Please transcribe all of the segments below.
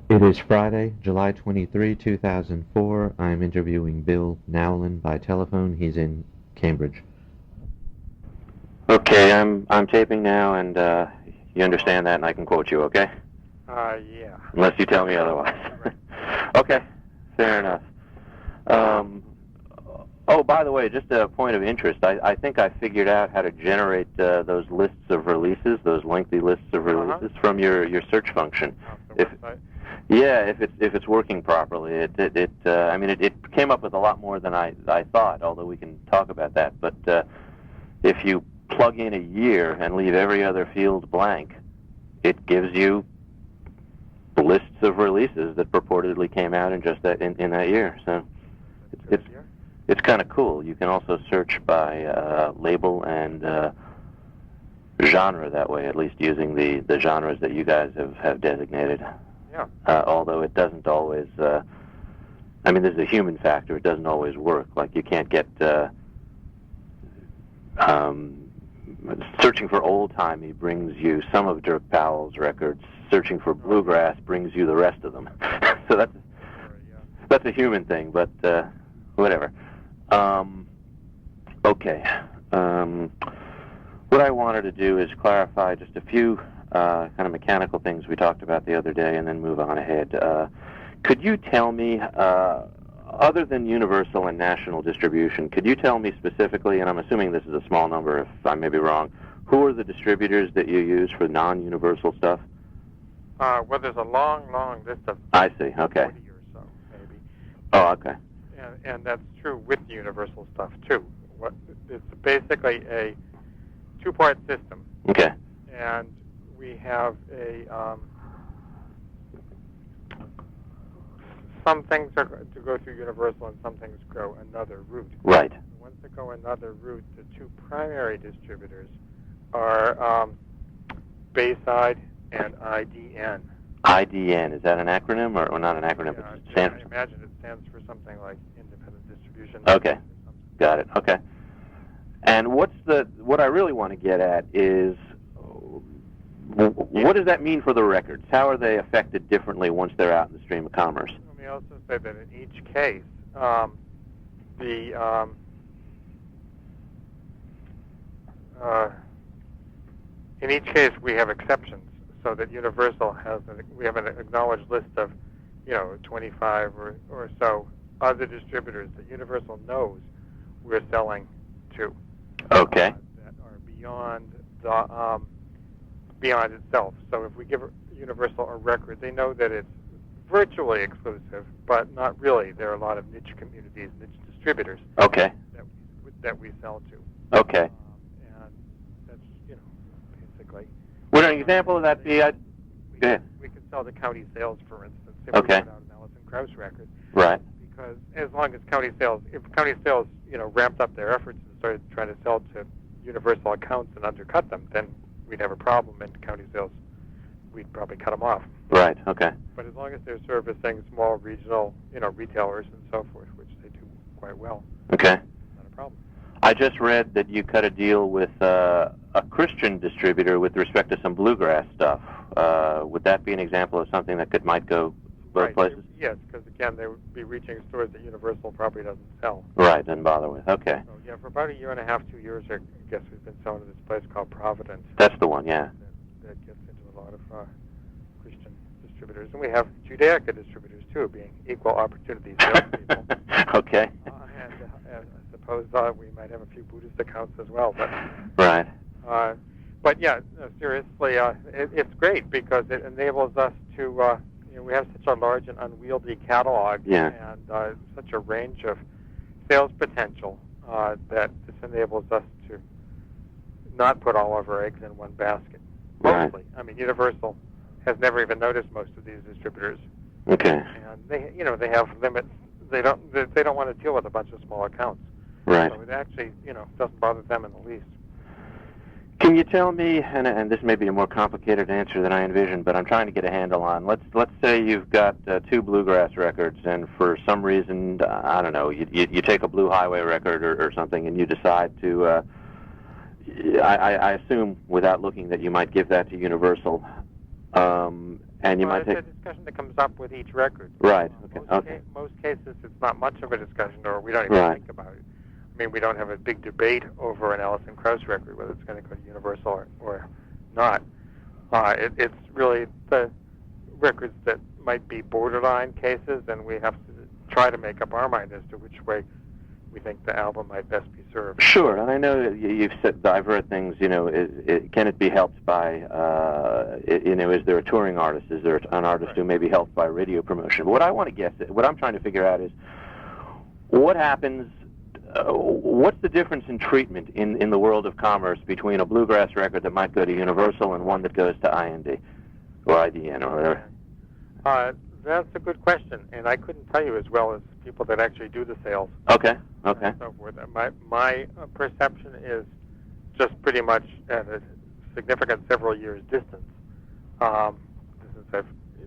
It is Friday, July 23, 2004. I'm interviewing Bill Nowlin by telephone. He's in Cambridge. Okay, I'm taping now, and you understand that, and I can quote you, okay? Yeah. Unless you tell me otherwise. Okay, fair enough. Oh, by the way, just a point of interest. I think I figured out how to generate those lists of releases, those lengthy lists of releases from your search function. If it's working properly, it came up with a lot more than I thought. Although we can talk about that, but if you plug in a year and leave every other field blank, it gives you lists of releases that purportedly came out in just that in that year. So it's kind of cool. You can also search by label and genre that way, at least using the genres that you guys have designated. Yeah. Although it doesn't always, there's a human factor. It doesn't always work. Like you can't get, searching for old-timey brings you some of Dirk Powell's records. Searching for bluegrass brings you the rest of them. So that's a human thing, but whatever. Okay. What I wanted to do is clarify just a few kind of mechanical things we talked about the other day and then move on ahead. Could you tell me, other than universal and national distribution, could you tell me specifically, and I'm assuming this is a small number if I may be wrong, who are the distributors that you use for non-universal stuff? Well, there's a long list of I see, okay. 40 or so, maybe. Oh, okay. And that's true with the universal stuff, too. It's basically a two-part system. Okay. And we have some things are to go through universal and some things go another route. Right. The ones that go another route, the two primary distributors are Bayside and IDN. IDN, is that an acronym or not an acronym? Yeah, I imagine it stands for something like Independent Distribution. Okay, got it, okay. And what I really want to get at is, what does that mean for the records? How are they affected differently once they're out in the stream of commerce? Let me also say that in each case, in each case we have exceptions, so that Universal we have an acknowledged list of, 25 or so other distributors that Universal knows we're selling to. Okay. That are beyond itself. So if we give Universal a record, they know that it's virtually exclusive, but not really. There are a lot of niche communities, niche distributors. Okay. That we sell to. Okay. And that's, basically. Would an example of that be? Go ahead. We could sell to county sales, for instance, if okay. we put out an Allison Krauss record. Right. Because as long as county sales, ramped up their efforts and started trying to sell to universal accounts and undercut them, then we'd have a problem, and county sales, we'd probably cut them off. Right, okay. But as long as they're servicing small regional, retailers and so forth, which they do quite well, okay, not a problem. I just read that you cut a deal with a Christian distributor with respect to some bluegrass stuff. Would that be an example of something that might go both places? Yes, because again, they would be reaching stores that Universal probably doesn't sell. Right, doesn't bother with. Okay. So, yeah, for about a year and a half, 2 years, I guess we've been selling to this place called Providence. That's the one, yeah. That gets into a lot of Christian distributors, and we have Judaica distributors too, being equal opportunity salespeople. Okay. And I suppose we might have a few Buddhist accounts as well. But right. But yeah, seriously, it's great because it enables us to. We have such a large and unwieldy catalog, yeah. and such a range of sales potential that this enables us to not put all of our eggs in one basket. Mostly, right. I mean, Universal has never even noticed most of these distributors. Okay. And they have limits. They don't want to deal with a bunch of small accounts. Right. So it actually, doesn't bother them in the least. Can you tell me, and this may be a more complicated answer than I envisioned, but I'm trying to get a handle on. Let's say you've got two bluegrass records, and for some reason, I don't know, you take a Blue Highway record or something, and you decide to. I assume, without looking, that you might give that to Universal, and And you well, might it's a discussion that comes up with each record. Right. Okay. Most cases, it's not much of a discussion, or we don't even think about it. I mean, we don't have a big debate over an Alison Krauss record, whether it's going to go to Universal or not. It's really the records that might be borderline cases, and we have to try to make up our mind as to which way we think the album might best be served. Sure, and I know you've said divert things. Can it be helped by? Is there a touring artist? Is there an artist who may be helped by radio promotion? But what I want to guess, what I'm trying to figure out is what happens. What's the difference in treatment in the world of commerce between a bluegrass record that might go to Universal and one that goes to IND or IDN or whatever? That's a good question, and I couldn't tell you as well as people that actually do the sales. Okay. And so forth. My perception is just pretty much at a significant several years distance, since I've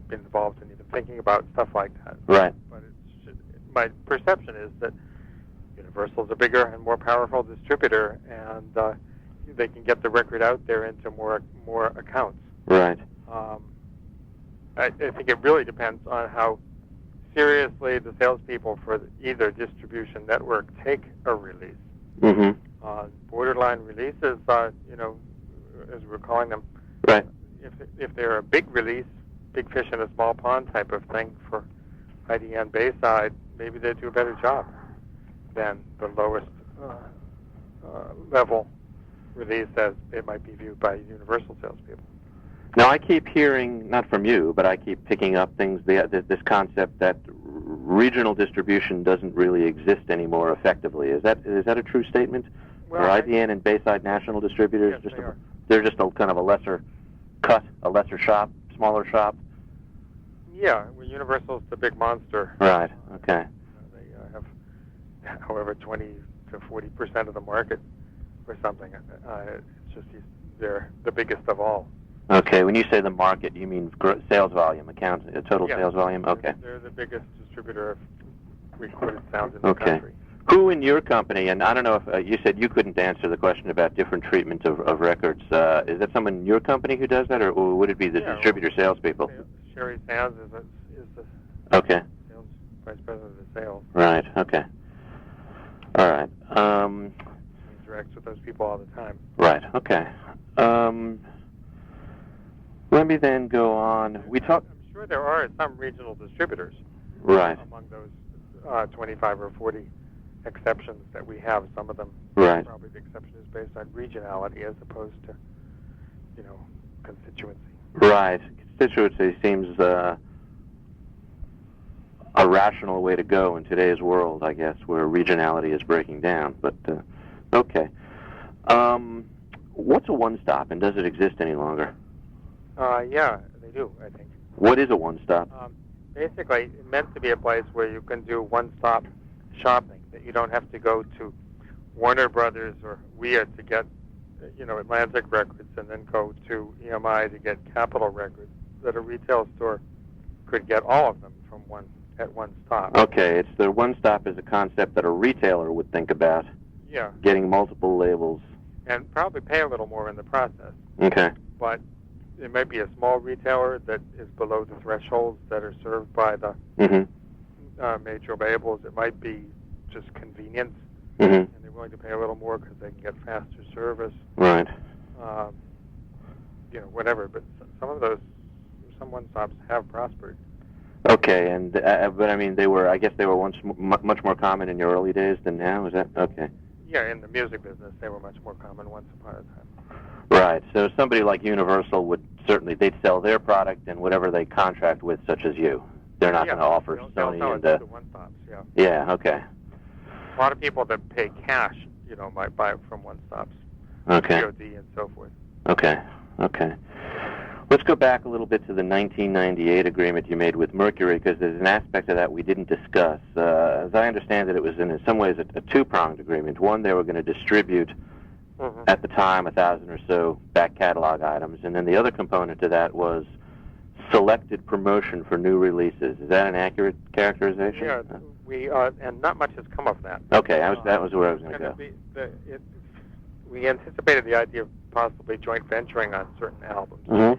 been involved in even thinking about stuff like that. Right. But my perception is that Universal's a bigger and more powerful distributor, and they can get the record out there into more accounts. Right. I think it really depends on how seriously the salespeople for either distribution network take a release. Mm-hmm. Borderline releases, as we're calling them, right. If they're a big release, big fish in a small pond type of thing for IDN Bayside, maybe they do a better job than the lowest level release as it might be viewed by Universal salespeople. Now, I keep hearing, not from you, but I keep picking up things, this concept that regional distribution doesn't really exist anymore effectively. Is that a true statement? Well, Are IDN and Bayside national distributors yes, they're just a kind of a lesser cut, a lesser shop, smaller shop? Yeah, well, Universal's the big monster. Right, okay. They have, however, 20 to 40% of the market or something. It's just they're the biggest of all. Okay, when you say the market, you mean sales volume, total sales volume? Okay. They're the biggest distributor of recorded sounds in the country. Who in your company, and I don't know if you said you couldn't answer the question about different treatment of records, is that someone in your company who does that, or would it be the distributor salespeople? Sherry Sands is the sales vice president of sales. Right, okay. All right. He interacts with those people all the time. Right, okay. Let me then go on. I'm sure there are some regional distributors. Right. Among those 25 or 40 exceptions that we have, some of them. Right. Probably the exception is based on regionality as opposed to, constituency. Right. Constituency seems a rational way to go in today's world, I guess, where regionality is breaking down. But okay. What's a one-stop, and does it exist any longer? Yeah, they do, I think. What is a one-stop? Basically, it's meant to be a place where you can do one-stop shopping, that you don't have to go to Warner Brothers or Weird to get, Atlantic Records and then go to EMI to get Capitol Records, that a retail store could get all of them at one stop. Okay, it's the one-stop is a concept that a retailer would think about. Yeah. Getting multiple labels. And probably pay a little more in the process. Okay. But it might be a small retailer that is below the thresholds that are served by the major labels. It might be just convenience, and they're willing to pay a little more because they can get faster service. Right. Whatever. But some one-stops have prospered. Okay, and but I mean, I guess they were once much more common in your early days than now. Is that okay? Yeah, in the music business, they were much more common once upon a time. Right. So somebody like Universal they'd sell their product and whatever they contract with, such as you. They're not going to offer Sony and the one-stops. Yeah. Yeah. Okay. A lot of people that pay cash, might buy it from one-stops. Okay. COD and so forth. Okay. Let's go back a little bit to the 1998 agreement you made with Mercury, because there's an aspect of that we didn't discuss. As I understand it, it was in some ways a two-pronged agreement. One, they were going to distribute, at the time, 1,000 or so back catalog items, and then the other component to that was selected promotion for new releases. Is that an accurate characterization? Yeah, and not much has come of that. Okay, that was where I was going to go. We anticipated the idea of possibly joint venturing on certain albums.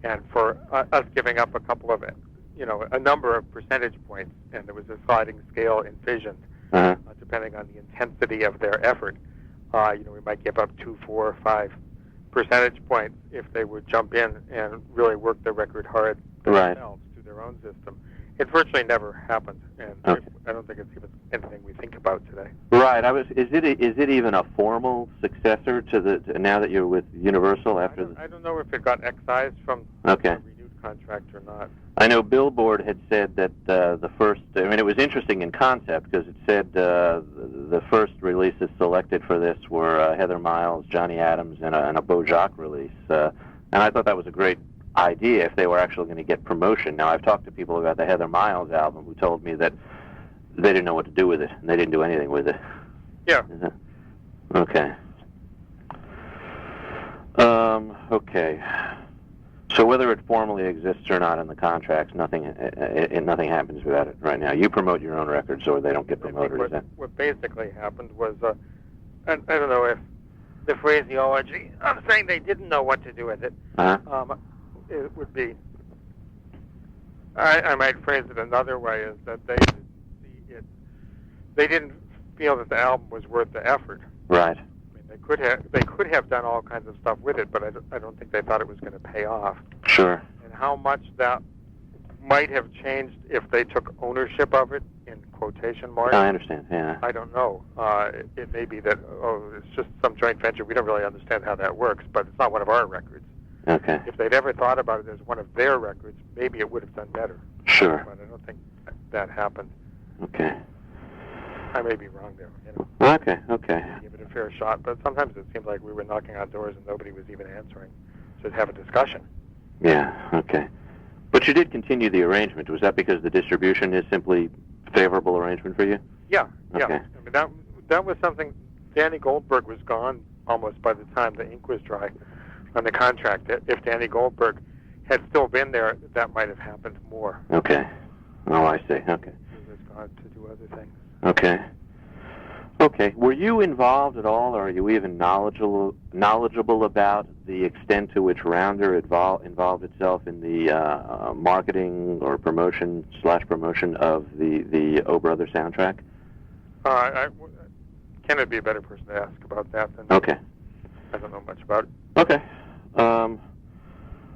and for us giving up a couple of, a number of percentage points, and there was a sliding scale in fissions, depending on the intensity of their effort. We might give up 2, 4, 5 percentage points if they would jump in and really work the record hard themselves through their own system. It virtually never happened, and I don't think it's even anything we think about today. Right. Is it even a formal successor to now that you're with Universal after? I don't know if it got excised from the renewed contract or not. I know Billboard had said that the first. I mean, it was interesting in concept because it said the first releases selected for this were Heather Miles, Johnny Adams, and a Bojack release. And I thought that was a great idea if they were actually going to get promotion. Now, I've talked to people about the Heather Miles album who told me that they didn't know what to do with it, and they didn't do anything with it. Yeah. Okay. Okay. So whether it formally exists or not in the contracts, nothing happens without it right now. You promote your own records, or they don't get promoted. What basically happened was, I don't know if the phraseology, I'm saying they didn't know what to do with it. It would be, I might phrase it another way, is that they didn't feel that the album was worth the effort. Right. I mean, they could have done all kinds of stuff with it, but I don't think they thought it was going to pay off. Sure. And how much that might have changed if they took ownership of it, in quotation marks. I understand, yeah. I don't know. It may be that, it's just some joint venture. We don't really understand how that works, but it's not one of our records. Okay. If they'd ever thought about it as one of their records, maybe it would have done better. Sure. But I don't think that happened. Okay. I may be wrong there. Okay. Give it a fair shot, but sometimes it seemed like we were knocking on doors and nobody was even answering. So to have a discussion. Yeah. Okay. But you did continue the arrangement. Was that because the distribution is simply favorable arrangement for you? Yeah. Okay. Yeah. I mean, that was something. Danny Goldberg was gone almost by the time the ink was dry on the contract. If Danny Goldberg had still been there, that might have happened more. Okay. Oh, I see. Okay. He was gone to do other things. Okay. Okay. Were you involved at all, or are you even knowledgeable about the extent to which Rounder involved itself in the marketing or promotion of the O Brother soundtrack? Ken would be a better person to ask about that than Okay. I don't know much about it. Okay.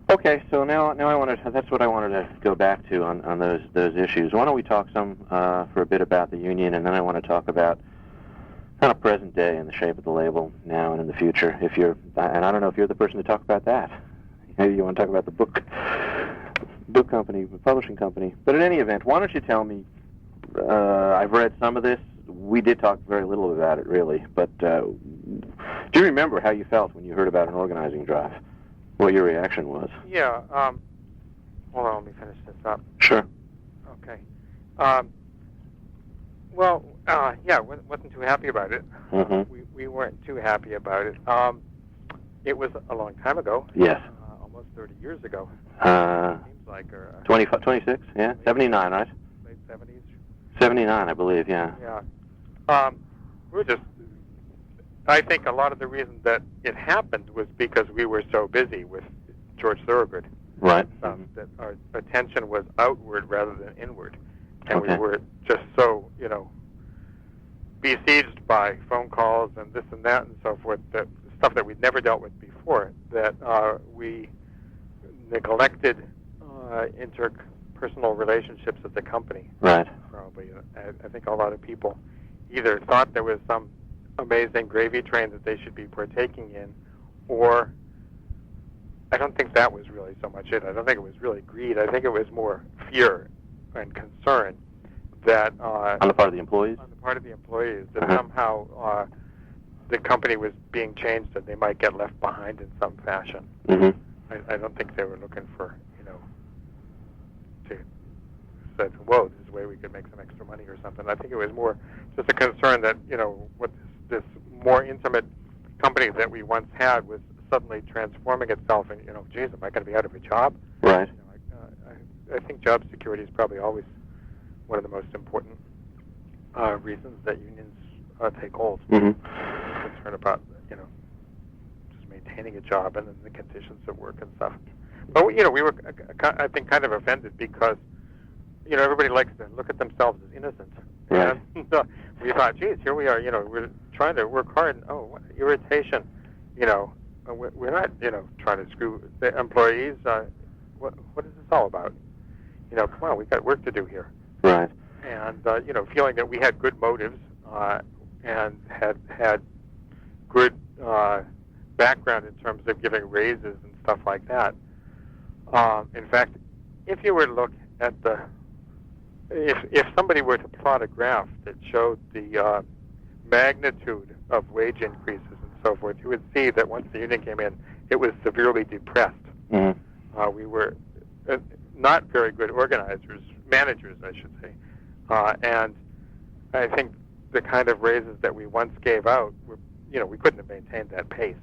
Okay, so now that's what I wanted to go back to on those issues. Why don't we talk for a bit about the union, and then I want to talk about kind of present day and the shape of the label now and in the future. And I don't know if you're the person to talk about that. Maybe you want to talk about the book company, the publishing company. But in any event, why don't you tell me? I've read some of this. We did talk very little about it, really. But do you remember how you felt when you heard about an organizing drive? What your reaction was? Yeah. Hold on, let me finish this up. Sure. Okay. Wasn't too happy about it. Mm-hmm. We weren't too happy about it. It was a long time ago. Yes. Almost 30 years ago. Seems like. 26, yeah? 79, right? Late 70s. 79, I believe, yeah. Yeah. I think a lot of the reason that it happened was because we were so busy with George Thorogood. Right. That our attention was outward rather than inward. And Okay. we were just so, besieged by phone calls and this and that and so forth, that stuff that we'd never dealt with before, that we neglected interpersonal relationships at the company. Right. Probably. I think a lot of people either thought there was some amazing gravy train that they should be partaking in, or I don't think that was really so much it. I don't think it was really greed. I think it was more fear and concern that on the part of the employees? On the part of the employees, that somehow the company was being changed and they might get left behind in some fashion. Mm-hmm. I don't think they were looking for, to say, whoa, this is a way we could make some extra money or something. I think it was more just a concern that, what this more intimate company that we once had was suddenly transforming itself, and geez, am I going to be out of a job? Right. I think job security is probably always one of the most important reasons that unions take hold. Mm-hmm. Concern about just maintaining a job and then the conditions at work and stuff. But we were, I think, kind of offended because everybody likes to look at themselves as innocent. Right. And we thought, geez, here we are, we're trying to work hard. And, what irritation, we're not, trying to screw the employees. What is this all about? Come on, we've got work to do here. Right. And, feeling that we had good motives and had good background in terms of giving raises and stuff like that. In fact, if you were to look at if somebody were to plot a graph that showed the magnitude of wage increases and so forth, you would see that once the union came in, it was severely depressed. Mm-hmm. We were not very good managers, I should say. And I think the kind of raises that we once gave out, we couldn't have maintained that pace.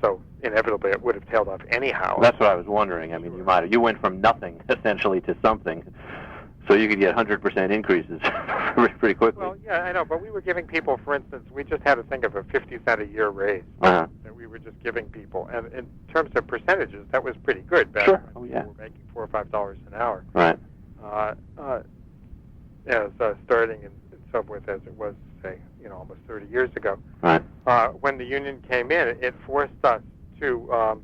So inevitably, it would have tailed off anyhow. That's what I was wondering. I mean, you went from nothing essentially to something, so you could get 100% increases pretty quickly. Well, yeah, I know, but we were giving people, for instance, we just had to think of a 50-cent a year raise that we were just giving people, and in terms of percentages, that was pretty good. Back sure. when Oh, yeah. we were making $4 or $5 an hour. Right. As starting and so forth as it was, say, almost 30 years ago. Right. When the union came in, it forced us to,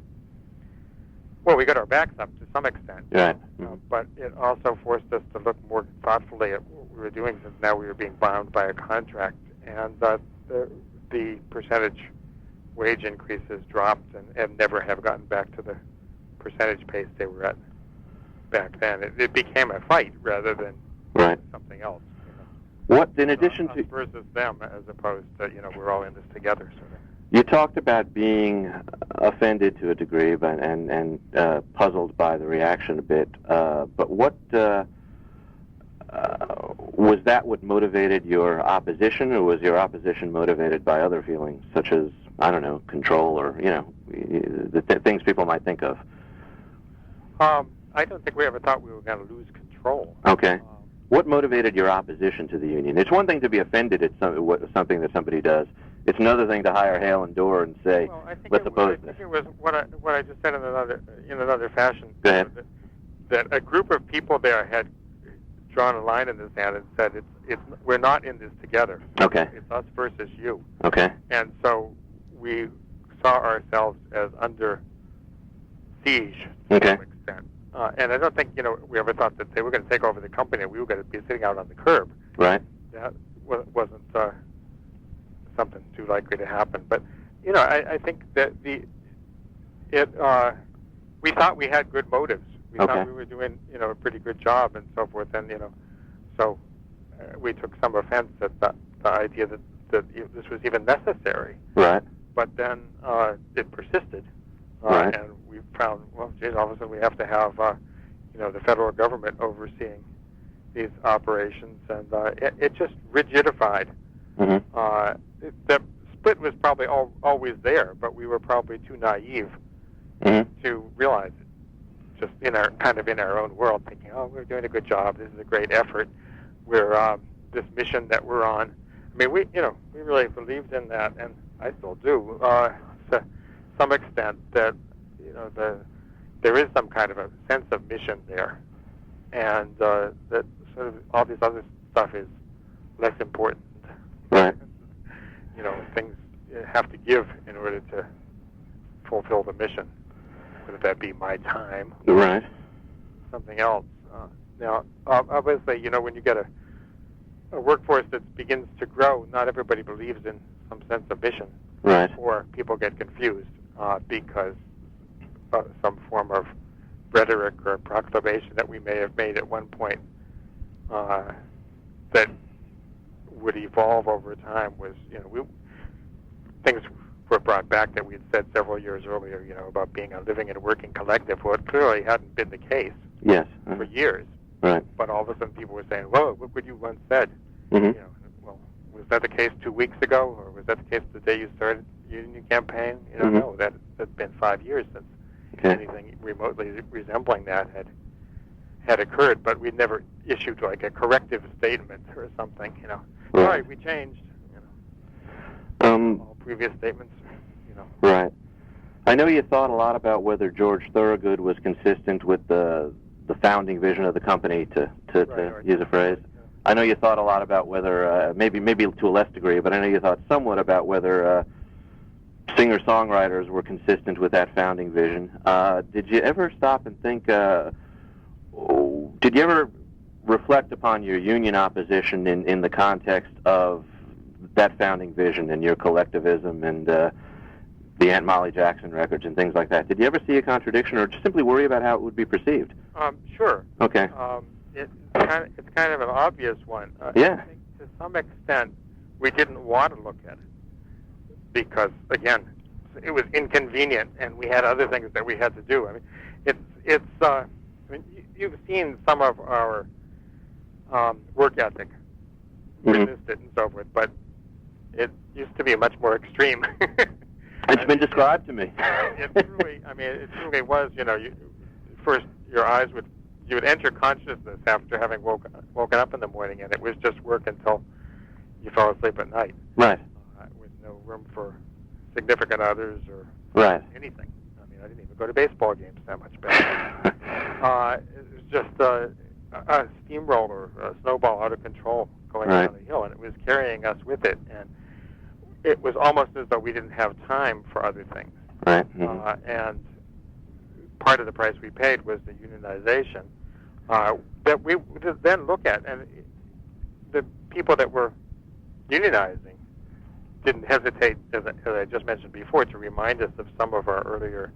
we got our backs up to some extent. Right. But it also forced us to look more thoughtfully at what we were doing, since now we were being bound by a contract, and the percentage wage increases dropped and never have gotten back to the percentage pace they were at back then. It became a fight rather than something else. What, in addition to... Us versus them, as opposed to, we're all in this together, sort of. You talked about being offended to a degree and puzzled by the reaction a bit, but what... was that what motivated your opposition, or was your opposition motivated by other feelings, such as, I don't know, control, or, the things people might think of? I don't think we ever thought we were going to lose control. Okay. What motivated your opposition to the union? It's one thing to be offended at something that somebody does. It's another thing to hire hail and door and say, let's oppose this. I think it was what I just said in another fashion. Go ahead. That a group of people there had drawn a line in the sand and said, we're not in this together. Okay. It's us versus you. Okay. And so we saw ourselves as under siege to some extent. And I don't think, we ever thought that they were going to take over the company. We were going to be sitting out on the curb. Right. That wasn't something too likely to happen. But, I think that we thought we had good motives. We thought we were doing, a pretty good job and so forth. And, so we took some offense at the idea that this was even necessary. Right. But then it persisted. Right. And we found, all of a sudden we have to have, the federal government overseeing these operations, and it just rigidified. Mm-hmm. The split was probably always there, but we were probably too naive to realize it. Just in our own world, thinking, we're doing a good job. This is a great effort. We're this mission that we're on. I mean, we really believed in that, and I still do. To some extent, that there is some kind of a sense of mission there, and that sort of all this other stuff is less important. Right. Things have to give in order to fulfill the mission, whether that be my time or right. something else. Now, obviously, when you get a workforce that begins to grow, not everybody believes in some sense of mission. Right. Or people get confused because some form of rhetoric or proclamation that we may have made at one point that would evolve over time was, things were brought back that we had said several years earlier, about being a living and working collective. Well, it clearly hadn't been the case for years. Right. But all of a sudden people were saying, whoa, look what you once said. Mm-hmm. Well, was that the case 2 weeks ago, or was that the case the day you started the union campaign? Mm-hmm. No, that's been 5 years since anything remotely resembling that had occurred, but we never issued like a corrective statement or something, Right. Sorry, we changed, all previous statements, Right. I know you thought a lot about whether George Thorogood was consistent with the founding vision of the company, to use a phrase. I know you thought a lot about whether, maybe to a less degree, but I know you thought somewhat about whether singer-songwriters were consistent with that founding vision. Did you ever stop and think, did you ever reflect upon your union opposition in the context of that founding vision and your collectivism and the Aunt Molly Jackson records and things like that? Did you ever see a contradiction, or just simply worry about how it would be perceived? Sure. Okay. It's kind of an obvious one. Yeah. I think to some extent we didn't want to look at it because, again, it was inconvenient and we had other things that we had to do. I mean, you've seen some of our work ethic, resist it and so forth, but it used to be much more extreme. It's been described to me. It truly was. First your eyes you would enter consciousness after having woken up in the morning, and it was just work until you fell asleep at night. Right. With no room for significant others or anything. I mean, I didn't even go to baseball games that much back then. It was just a steamroller, a snowball out of control going down the hill, and it was carrying us with it. And it was almost as though we didn't have time for other things. Right. And part of the price we paid was the unionization that we would then look at. And the people that were unionizing didn't hesitate, as I just mentioned before, to remind us of some of our earlier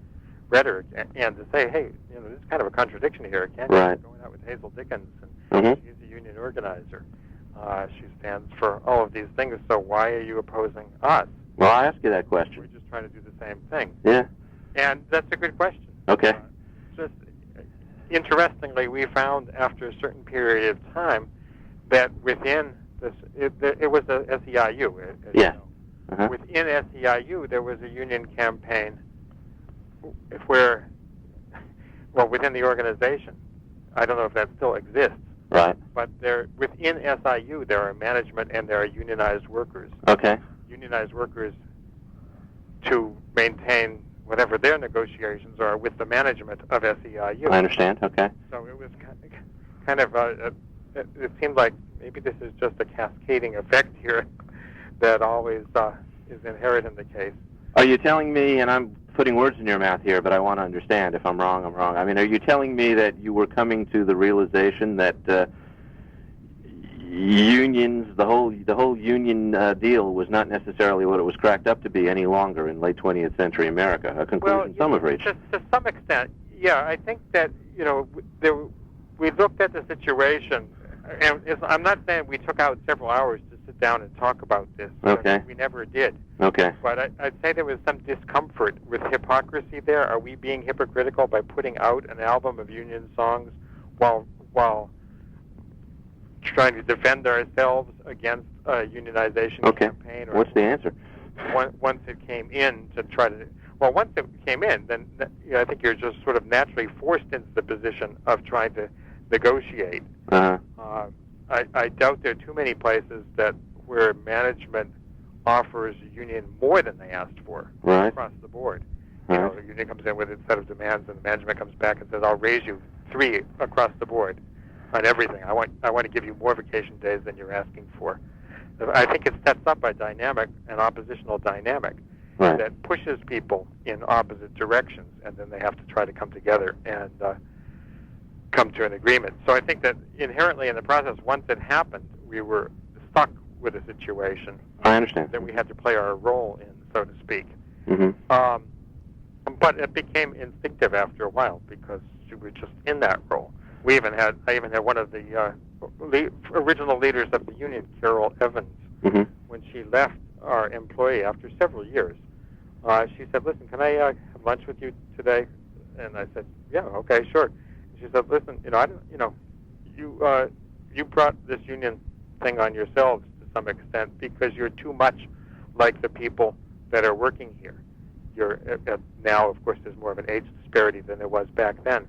rhetoric and to say, hey, there's kind of a contradiction here. Can't you going out with Hazel Dickens, and she's a union organizer. She stands for all of these things, so why are you opposing us? Well, I'll ask you that question. We're just trying to do the same thing. Yeah. And that's a good question. Okay. Just interestingly, we found after a certain period of time that within this, it was the SEIU. Yeah. Within SEIU, there was a union campaign within the organization. I don't know if that still exists. Right. But within SIU, there are management and there are unionized workers. Okay. Unionized workers to maintain whatever their negotiations are with the management of SEIU. I understand. Okay. So it was kind of it seemed like maybe this is just a cascading effect here that always is inherent in the case. Are you telling me, and I'm putting words in your mouth here, but I want to understand. If I'm wrong, I'm wrong. I mean, are you telling me that you were coming to the realization that unions, the whole union deal, was not necessarily what it was cracked up to be any longer in late 20th century America? A conclusion some have reached. To some extent, yeah. I think that we looked at the situation, and I'm not saying we took out several hours to sit down and talk about this. Okay. We never did. Okay. But I'd say there was some discomfort with hypocrisy there. Are we being hypocritical by putting out an album of union songs while trying to defend ourselves against a unionization campaign? What's the answer? Once it came in to try to... Well, once it came in, then I think you're just sort of naturally forced into the position of trying to negotiate. I doubt there are too many places where management offers a union more than they asked for across the board. Right. The union comes in with its set of demands, and the management comes back and says, "I'll raise you 3 across the board on everything. I want to give you more vacation days than you're asking for." I think it sets up a dynamic, an oppositional dynamic, that pushes people in opposite directions, and then they have to try to come together and come to an agreement. So I think that inherently in the process, once it happened, we were stuck with a situation. I understand. That we had to play our role in, so to speak. Mm-hmm. But it became instinctive after a while because we were just in that role. I even had one of the original leaders of the union, Carol Evans, when she left our employee after several years. She said, "Listen, can I have lunch with you today?" And I said, "Yeah, okay, sure." She said, "Listen, you brought this union thing on yourselves to some extent because you're too much like the people that are working here. You're now, of course, there's more of an age disparity than there was back then.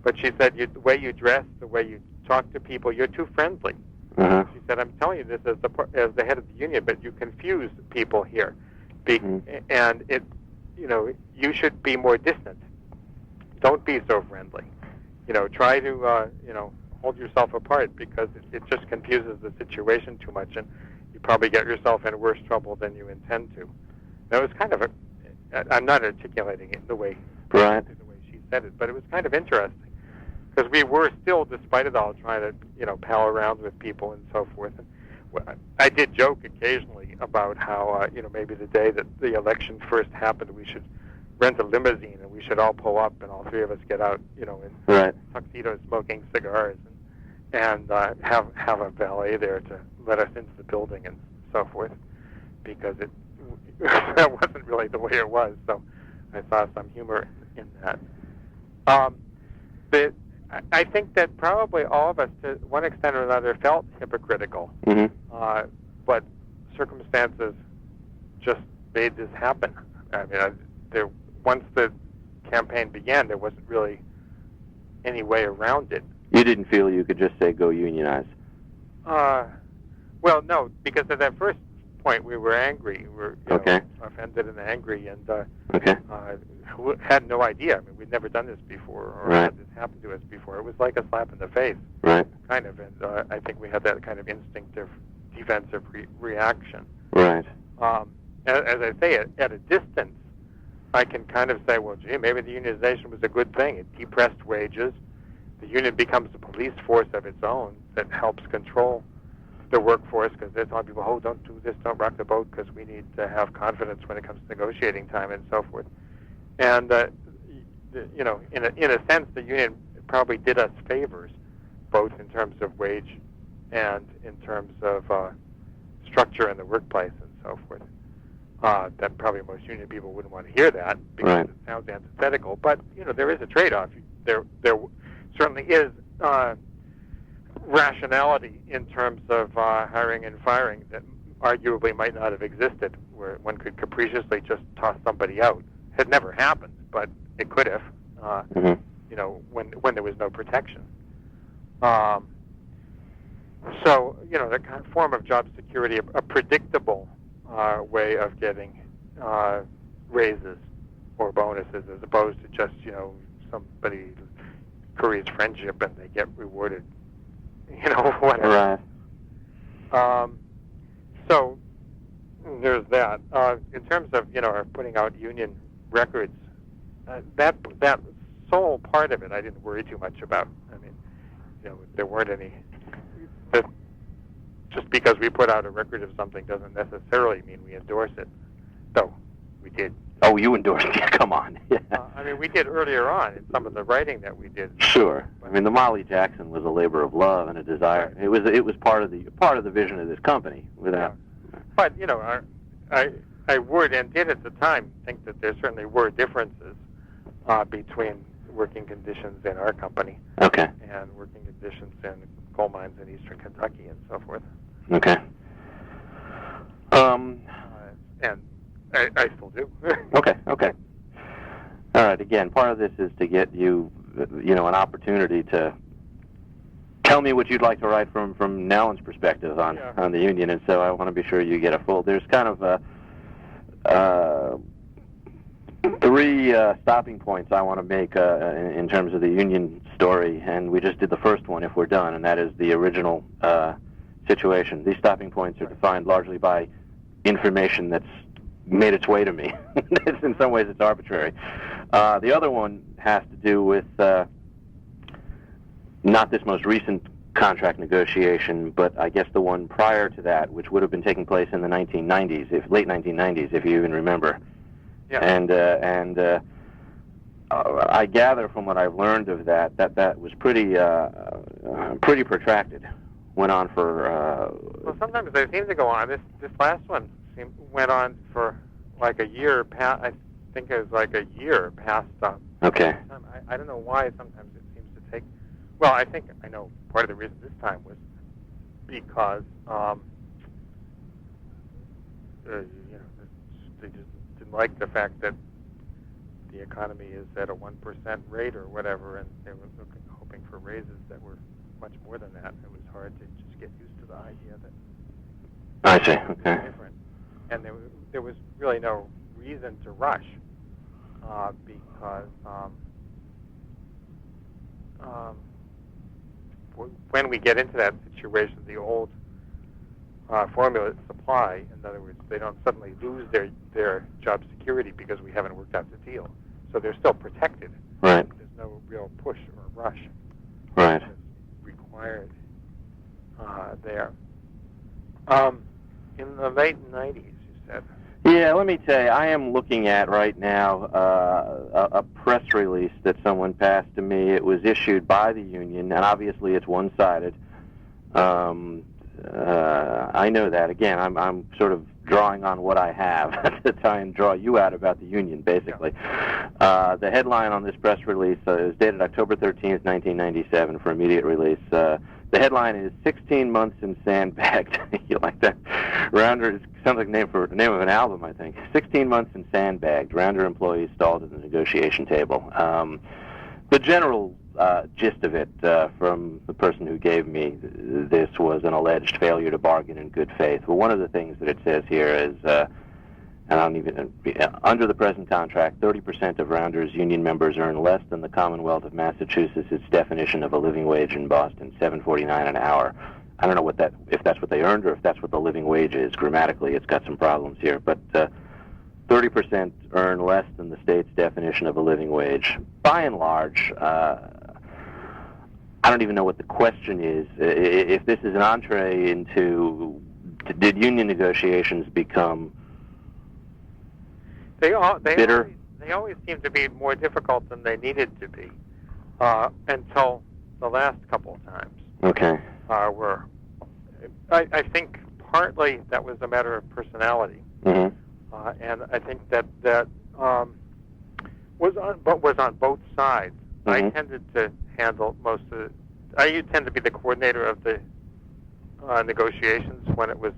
But she said, the way you dress, the way you talk to people, you're too friendly." She said, "I'm telling you this as the head of the union, but you confuse people here, and you should be more distant. Don't be so friendly. Try to, hold yourself apart because it just confuses the situation too much, and you probably get yourself in worse trouble than you intend to. That was kind of I'm not articulating it the way she said it, but it was kind of interesting because we were still, despite it all, trying to, pal around with people and so forth. And I did joke occasionally about how, maybe the day that the election first happened, we should rent a limousine and we should all pull up and all three of us get out, in tuxedos smoking cigars and have a valet there to let us into the building and so forth, because that wasn't really the way it was. So I saw some humor in that. I think that probably all of us, to one extent or another, felt hypocritical, but circumstances just made this happen. I mean, once the campaign began, there wasn't really any way around it. You didn't feel you could just say, go unionize? Well, no, because at that first point we were angry. We were offended and angry, and had no idea. I mean, we'd never done this before or had this happen to us before. It was like a slap in the face, kind of, and I think we had that kind of instinctive defensive reaction. Right. As I say, at a distance, I can kind of say, well, gee, maybe the unionization was a good thing. It depressed wages. The union becomes a police force of its own that helps control the workforce, because they're telling people, oh, don't do this, don't rock the boat, because we need to have confidence when it comes to negotiating time and so forth. And, in a sense, the union probably did us favors, both in terms of wage and in terms of structure in the workplace and so forth. That probably most union people wouldn't want to hear that because it sounds antithetical. But, there is a trade-off. There certainly is rationality in terms of hiring and firing that arguably might not have existed, where one could capriciously just toss somebody out. Had never happened, but it could have, when there was no protection. So, the kind of form of job security, a predictable way of getting raises or bonuses, as opposed to just, somebody curries friendship and they get rewarded, whatever. Right. So there's that. In terms of, putting out union records, that sole part of it I didn't worry too much about. I mean, there weren't any. Just because we put out a record of something doesn't necessarily mean we endorse it. Though we did. Oh, you endorsed it? Come on. Yeah. We did earlier on in some of the writing that we did. Sure. The Molly Jackson was a labor of love and a desire. Right. It was part of the vision of this company. Without. Yeah. But I would and did at the time think that there certainly were differences between working conditions in our company. Okay. And working conditions in coal mines in eastern Kentucky and so forth. Okay. And I still do. Okay. All right. Again, part of this is to get you, an opportunity to tell me what you'd like to write from Nowlin's perspective on the union, and so I want to be sure you get a full. There's kind of three stopping points I want to make in terms of the union story, and we just did the first one if we're done, and that is the original situation. These stopping points are defined largely by information that's made its way to me. In some ways it's arbitrary. The other one has to do with not this most recent contract negotiation, but I guess the one prior to that, which would have been taking place in the 1990s, late 1990s, if you even remember. Yeah. And I gather from what I've learned of that was pretty protracted. Went on for. Well, sometimes they seem to go on. This last one went on for like a year. I think it was like a year past. Okay. I don't know why. Sometimes it seems to take. Well, I think I know part of the reason this time was because they just didn't like the fact that the economy is at a 1% rate or whatever, and they were hoping for raises that were much more than that. It was hard to just get used to the idea that I see. Okay. Different, and there was really no reason to rush. because when we get into that situation, the old formula supply, in other words, they don't suddenly lose their job security because we haven't worked out the deal. So they're still protected. Right. There's no real push or rush. Right. That's required there. In the late 90s, you said? Yeah, let me tell you, I am looking at right now a press release that someone passed to me. It was issued by the union, and obviously it's one-sided. I know that. Again, I'm sort of drawing on what I have to try and draw you out about the union, basically. Yeah. The headline on this press release is dated October 13th, 1997 for immediate release. The headline is 16 months in sandbagged. You like that? Rounder sounds like the name of an album, I think. 16 months in sandbagged. Rounder employees stalled at the negotiation table. The general gist of it from the person who gave me this was an alleged failure to bargain in good faith. Well, one of the things that it says here is, and I don't even, under the present contract, 30% of Rounder's union members earn less than the Commonwealth of Massachusetts' definition of a living wage in Boston, $7.49 an hour. I don't know if that's what they earned or if that's what the living wage is. Grammatically, it's got some problems here, but 30% earn less than the state's definition of a living wage. By and large, I don't even know what the question is. If this is an entree into, did union negotiations become bitter? They always seem to be more difficult than they needed to be until the last couple of times. Okay. I think partly that was a matter of personality, and I think that was on both sides. Mm-hmm. I tended to handle most of it. I tend to be the coordinator of the negotiations when it was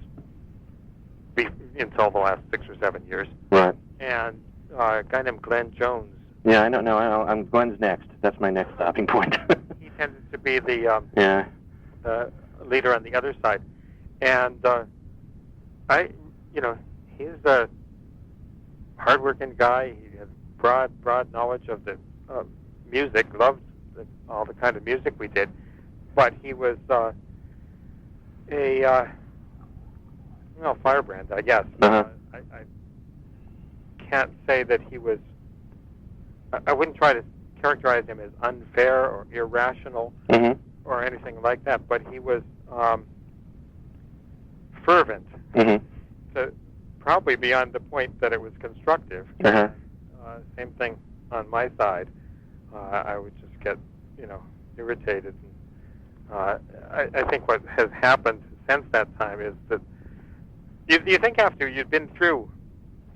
until the last 6 or 7 years. Right. And a guy named Glenn Jones. Yeah, I know. No, I'm Glenn's next. That's my next stopping point. He tended to be the leader on the other side, and he's a hardworking guy. He has broad knowledge of the music. Loved all the kind of music we did, but he was a firebrand, I guess. Uh-huh. I can't say that he was. I wouldn't try to characterize him as unfair or irrational or anything like that, but he was fervent, to probably beyond the point that it was constructive. Same thing on my side. I would just get, irritated. I think what has happened since that time is that you think after you'd been through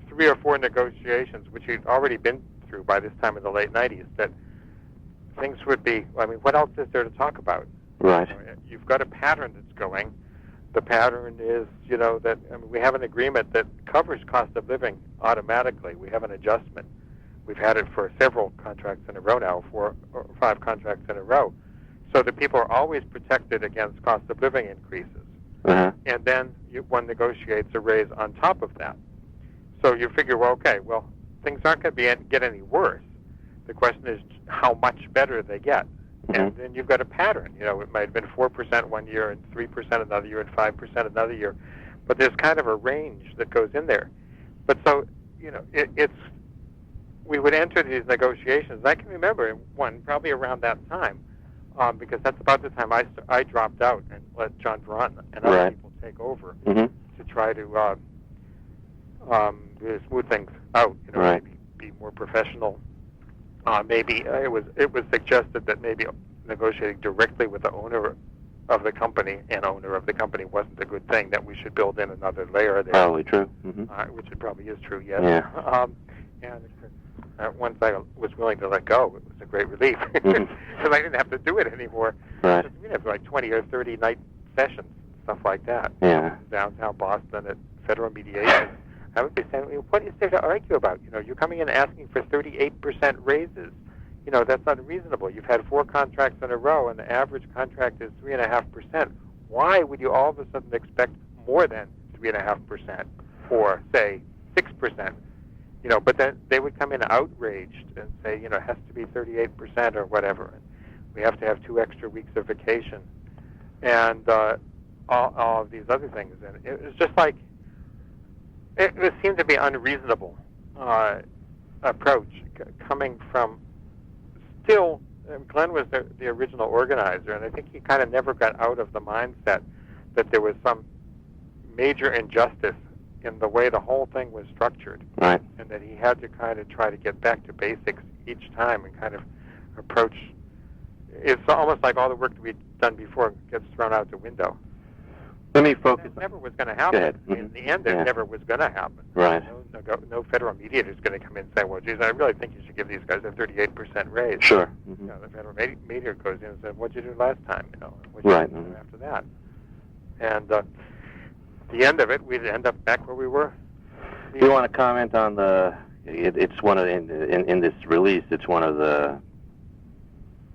3 or 4 negotiations, which you'd already been through by this time in the late 90s, that things would be, what else is there to talk about? Right. You've got a pattern that's going. The pattern is, that we have an agreement that covers cost of living automatically. We have an adjustment. We've had it for several contracts in a row now, 4 or 5 contracts in a row. So that people are always protected against cost of living increases. And then one negotiates a raise on top of that. So you figure, things aren't going to get any worse. The question is how much better they get. And then you've got a pattern. It might have been 4% one year and 3% another year and 5% another year. But there's kind of a range that goes in there. But so, we would enter these negotiations. I can remember one probably around that time, because that's about the time I dropped out and let John Veront and other people take over to try to smooth things out. Maybe be more professional. Maybe it was suggested that maybe negotiating directly with the owner of the company wasn't a good thing, that we should build in another layer there. Probably true. Which it probably is true, yes. Yeah. And once I was willing to let go, it was a great relief, because I didn't have to do it anymore. Right. We'd have 20 or 30 night sessions, stuff like that. Yeah. Downtown Boston at federal mediation. I would be saying, what is there to argue about? You're coming in asking for 38% raises. That's unreasonable. You've had 4 contracts in a row, and the average contract is 3.5%. Why would you all of a sudden expect more than 3.5% or, say, 6%? but then they would come in outraged and say, it has to be 38% or whatever. And we have to have 2 extra weeks of vacation, and all of these other things. And it was just like, it seemed to be unreasonable approach coming from still. Glenn was the original organizer, and I think he kind of never got out of the mindset that there was some major injustice in the way the whole thing was structured, right? And that he had to kind of try to get back to basics each time and kind of approach. It's almost like all the work that we'd done before gets thrown out the window. Let me focus. It never was going to happen. Go ahead. Mm-hmm. In the end, it never was going to happen. Right. No federal mediator is going to come in and say, well, geez, I really think you should give these guys a 38% raise. Sure. Mm-hmm. The federal mediator goes in and says, what'd you do last time? What'd you do after that? And at the end of it, we'd end up back where we were. Do you want to comment on it's one of in this release, it's one of the,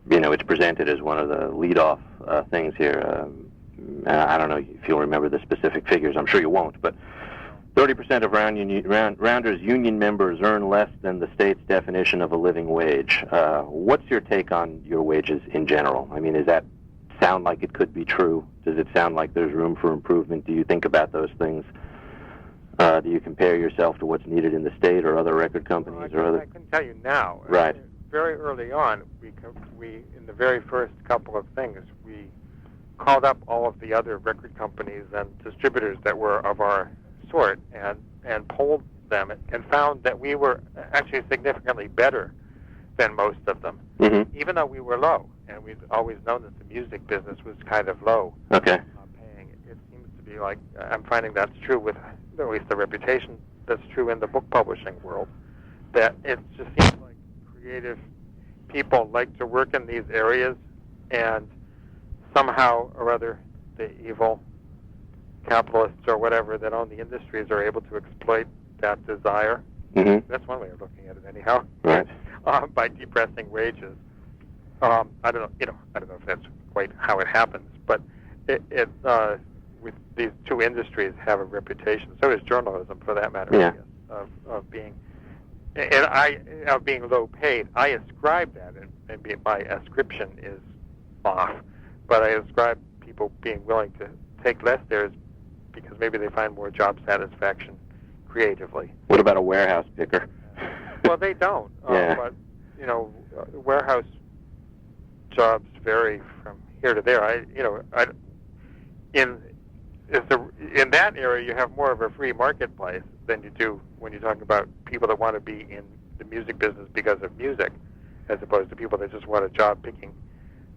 it's presented as one of the lead-off things here. I don't know if you'll remember the specific figures. I'm sure you won't, but 30% of Rounders union members earn less than the state's definition of a living wage. What's your take on your wages in general? I mean, does that sound like it could be true? Does it sound like there's room for improvement? Do you think about those things? Do you compare yourself to what's needed in the state or other record companies or other? I couldn't tell you now. Right. Very early on, we in the very first couple of things, we called up all of the other record companies and distributors that were of our sort and polled them and found that we were actually significantly better than most of them, even though we were low. And we'd always known that the music business was kind of low. Okay. Paying. It seems to be like, I'm finding that's true with at least the reputation that's true in the book publishing world, that it just seems like creative people like to work in these areas, and somehow or other the evil capitalists or whatever that own the industries are able to exploit that desire. Mm-hmm. That's one way of looking at it, anyhow. Right. By depressing wages. I don't know if that's quite how it happens, but it with these two industries have a reputation. So does journalism, for that matter. Yeah. I guess, of being being low paid. I ascribe that, and maybe my ascription is off, but I ascribe people being willing to take less there because maybe they find more job satisfaction creatively. What about a warehouse picker? Well, they don't. Yeah. But warehouse jobs vary from here to there. In that area, you have more of a free marketplace than you do when you're talking about people that want to be in the music business because of music, as opposed to people that just want a job picking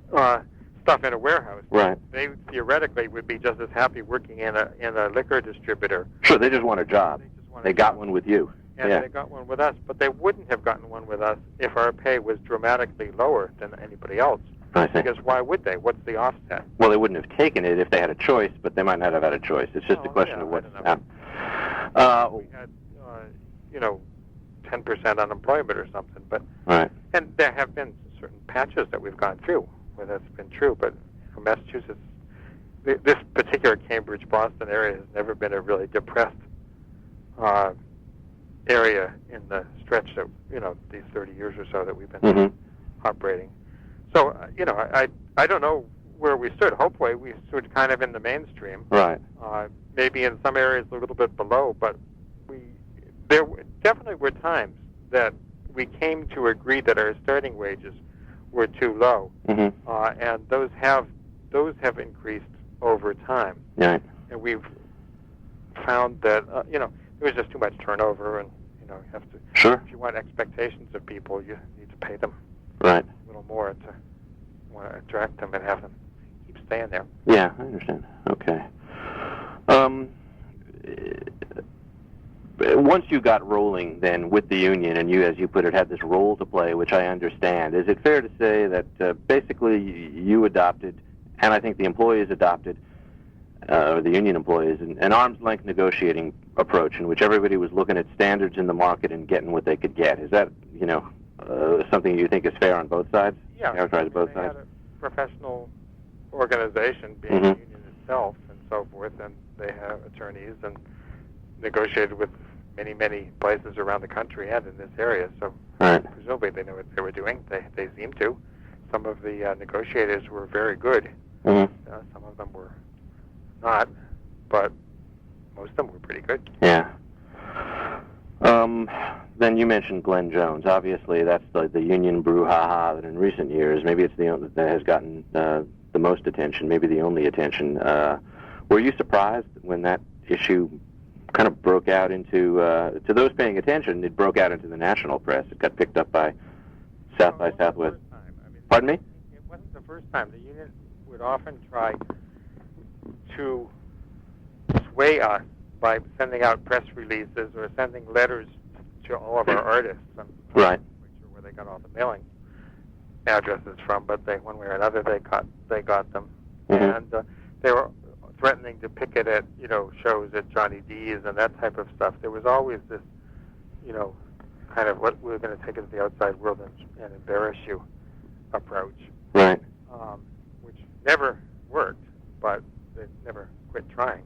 stuff in a warehouse. Right. They theoretically would be just as happy working in a liquor distributor. Sure, they just want a job. They got one with you. And they got one with us, but they wouldn't have gotten one with us if our pay was dramatically lower than anybody else. I see. Because why would they? What's the offset? Well, they wouldn't have taken it if they had a choice, but they might not have had a choice. It's just a question of what's... we had, 10% unemployment or something, but... Right. And there have been certain patches that we've gone through where that's been true, but Massachusetts, this particular Cambridge-Boston area has never been a really depressed area in the stretch that, these 30 years or so that we've been operating. So, I don't know where we stood. Hopefully we stood kind of in the mainstream. Right. Maybe in some areas a little bit below, but there definitely were times that we came to agree that our starting wages were too low. Mm-hmm. And those have increased over time. Right. And we've found that, there was just too much turnover, and, you have to... Sure. If you want expectations of people, you need to pay them. Right. A little more to want to attract them and have them keep staying there. Yeah, I understand. Okay. Once you got rolling then with the union, and you, as you put it, had this role to play, which I understand, is it fair to say that basically you adopted, and I think the employees adopted, or the union employees, an arm's-length negotiating approach in which everybody was looking at standards in the market and getting what they could get? Is that, something you think is fair on both sides? Yeah. Characterize both sides? Had a professional organization, being the union itself and so forth, and they have attorneys and negotiated with many, many places around the country and in this area. So presumably they know what they were doing. They seem to. Some of the negotiators were very good. Mm-hmm. Some of them were not, but most of them were pretty good. Yeah. Then you mentioned Glenn Jones. Obviously, that's the union brouhaha that in recent years, maybe it's the only that has gotten the most attention, maybe the only attention. Were you surprised when that issue kind of broke out into, to those paying attention, it broke out into the national press? It got picked up by South by Southwest. Pardon me? It wasn't the first time. The union would often try to sway us by sending out press releases or sending letters to all of our artists. I'm Right. not sure where they got all the mailing addresses from, but one way or another they got them, Mm-hmm. and they were threatening to picket at shows at Johnny D's and that type of stuff. There was always this kind of what we're going to take it to the outside world and embarrass you approach, Right. which never worked, but they never quit trying.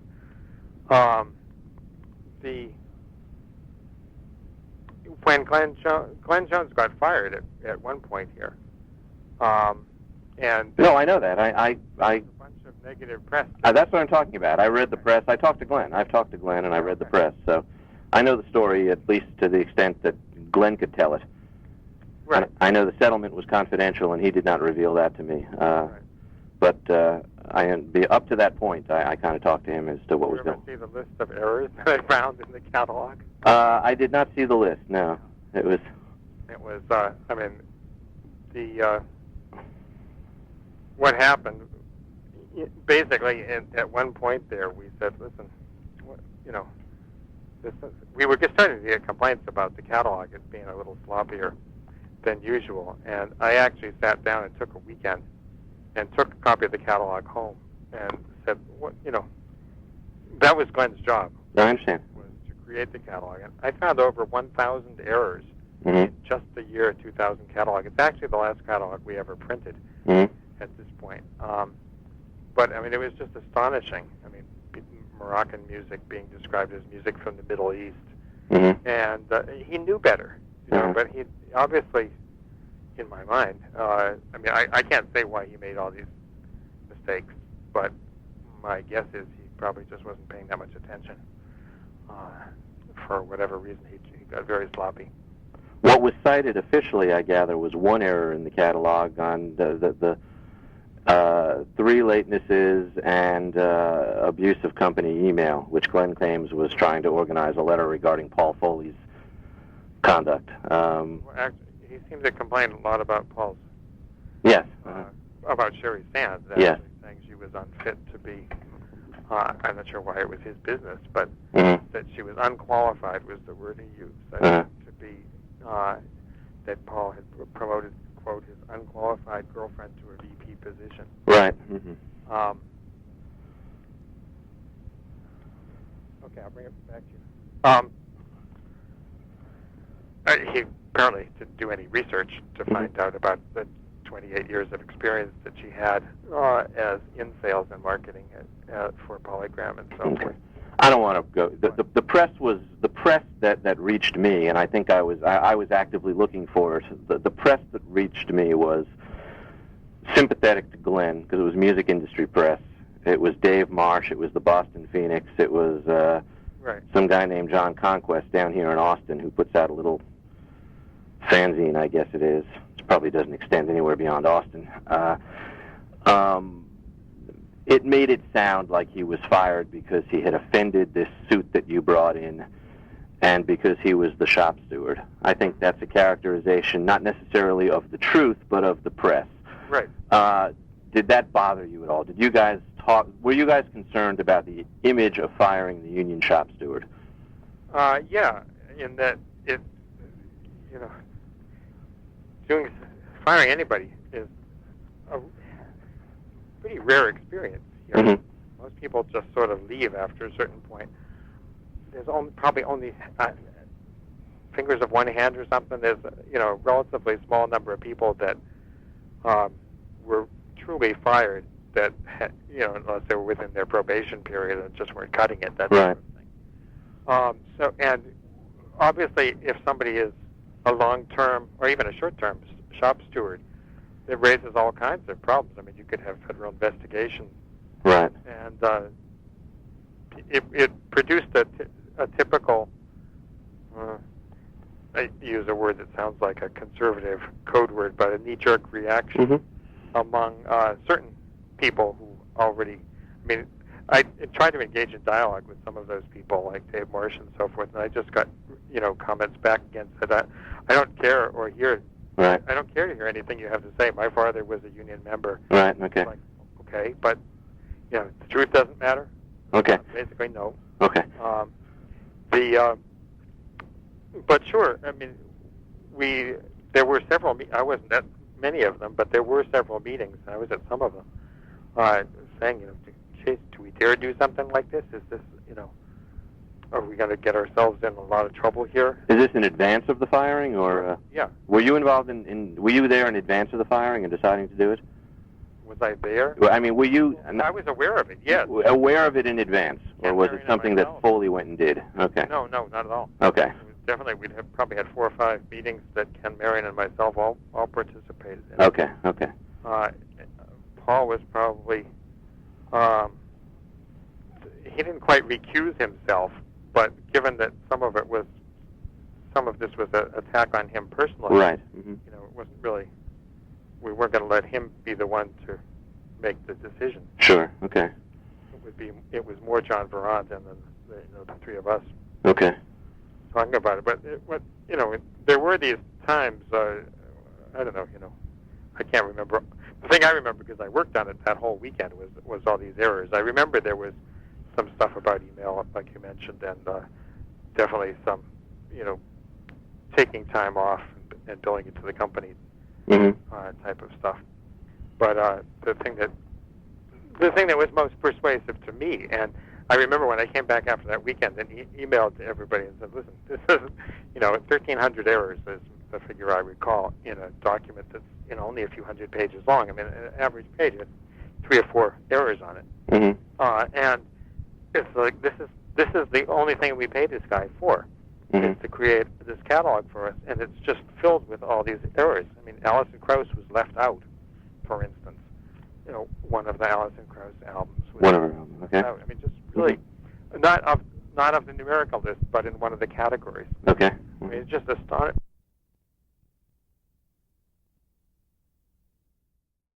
When Glenn Jones got fired at one point here, and No, I know that. I a bunch of negative press. that's what I'm talking about. I read the press. I talked to Glenn. I've talked to Glenn, and I read the press. So I know the story, at least to the extent that Glenn could tell it. Right. I know the settlement was confidential, and he did not reveal that to me. Right. But up to that point, I kind of talked to him as to what was Did you going. ever see the list of errors that I found in the catalog? I did not see the list. No, it was. What happened? Basically, at one point there, we said, "Listen, we were just starting to get complaints about the catalog as being a little sloppier than usual." And I actually sat down and took a weekend and took a copy of the catalog home and said, that was Glenn's job. I understand. Was to create the catalog, and I found over 1,000 errors Mm-hmm. in just the year 2000 catalog. It's actually the last catalog we ever printed Mm-hmm. at this point. But it was just astonishing. Moroccan music being described as music from the Middle East, Mm-hmm. and he knew better, Mhm. But he obviously, in my mind, I can't say why he made all these mistakes, but my guess is he probably just wasn't paying that much attention. For whatever reason, he got very sloppy. What was cited officially, I gather, was one error in the catalog on the 3 latenesses and abuse of company email, which Glenn claims was trying to organize a letter regarding Paul Foley's conduct. Well, actually, he seemed to complain a lot about Paul's. Yes. About Sherry Sands, Yes. saying she was unfit to be. I'm not sure why it was his business, but Mm-hmm. that she was unqualified was the word he used. Uh-huh. To be that Paul had promoted, quote, his unqualified girlfriend to a VP position. Right. Mm-hmm. Okay, I'll bring it back to you. He apparently didn't do any research to find out about the 28 years of experience that she had as in sales and marketing for Polygram and so forth. I don't want to go. The press was the press that reached me, and I think I was actively looking for it. The press that reached me was sympathetic to Glenn because it was music industry press. It was Dave Marsh. It was the Boston Phoenix. It was some guy named John Conquest down here in Austin who puts out a little fanzine, I guess it is. It probably doesn't extend anywhere beyond Austin. It made it sound like he was fired because he had offended this suit that you brought in and because he was the shop steward. I think that's a characterization not necessarily of the truth, but of the press. Right. Did that bother you at all? Did you guys were you guys concerned about the image of firing the union shop steward? Yeah, in that it, firing anybody is a pretty rare experience here. Mm-hmm. Most people just sort of leave after a certain point. There's probably only fingers of one hand or something. There's a relatively small number of people that were truly fired that unless they were within their probation period and just weren't cutting it, that sort of thing. obviously, if somebody is a long-term or even a short-term shop steward, it raises all kinds of problems. I mean, you could have federal investigation. Right. And it produced a typical, I use a word that sounds like a conservative code word, but a knee-jerk reaction among certain people who already, I mean, I tried to engage in dialogue with some of those people, like Dave Marsh and so forth, and I just got, comments back against it. I don't care or hear. Right. I don't care to hear anything you have to say. My father was a union member. Right. Okay. Like, okay, but the truth doesn't matter. Okay. Basically, no. Okay. But sure. I mean, there were several. I wasn't at many of them, but there were several meetings. I was at some of them, saying, do we dare do something like this? Is this, are we going to get ourselves in a lot of trouble here? Is this in advance of the firing, or? Yeah. Were you involved were you there in advance of the firing and deciding to do it? Was I there? I mean, were you? I was aware of it. Yes. Aware of it in advance, or was it something that Foley went and did? Okay. No, not at all. Okay. Definitely, we'd have probably had 4 or 5 meetings that Ken Marion and myself all participated in. Okay. Paul was probably, he didn't quite recuse himself, but given that some of this was an attack on him personally, right? It wasn't really. We weren't going to let him be the one to make the decision. Sure. Okay. It was more John Verant and then the 3 of us. Okay. Talking about it, but there were these times. I don't know. I can't remember. The thing I remember, because I worked on it that whole weekend, was all these errors. I remember there was some stuff about email, like you mentioned, and definitely some, taking time off and billing it to the company type of stuff. But the thing that was most persuasive to me, and I remember when I came back after that weekend and emailed to everybody and said, listen, this is, 1,300 errors is the figure I recall in a document that's, only a few hundred pages long. I mean, an average page has 3 or 4 errors on it. And it's like, this is the only thing we paid this guy for, is to create this catalog for us, and it's just filled with all these errors. I mean, Alison Krauss was left out, for instance. One of the Alison Krauss albums. One of her albums, okay. I mean, just really, not of the numerical list, but in one of the categories. Okay. I mean, it's just astonishing.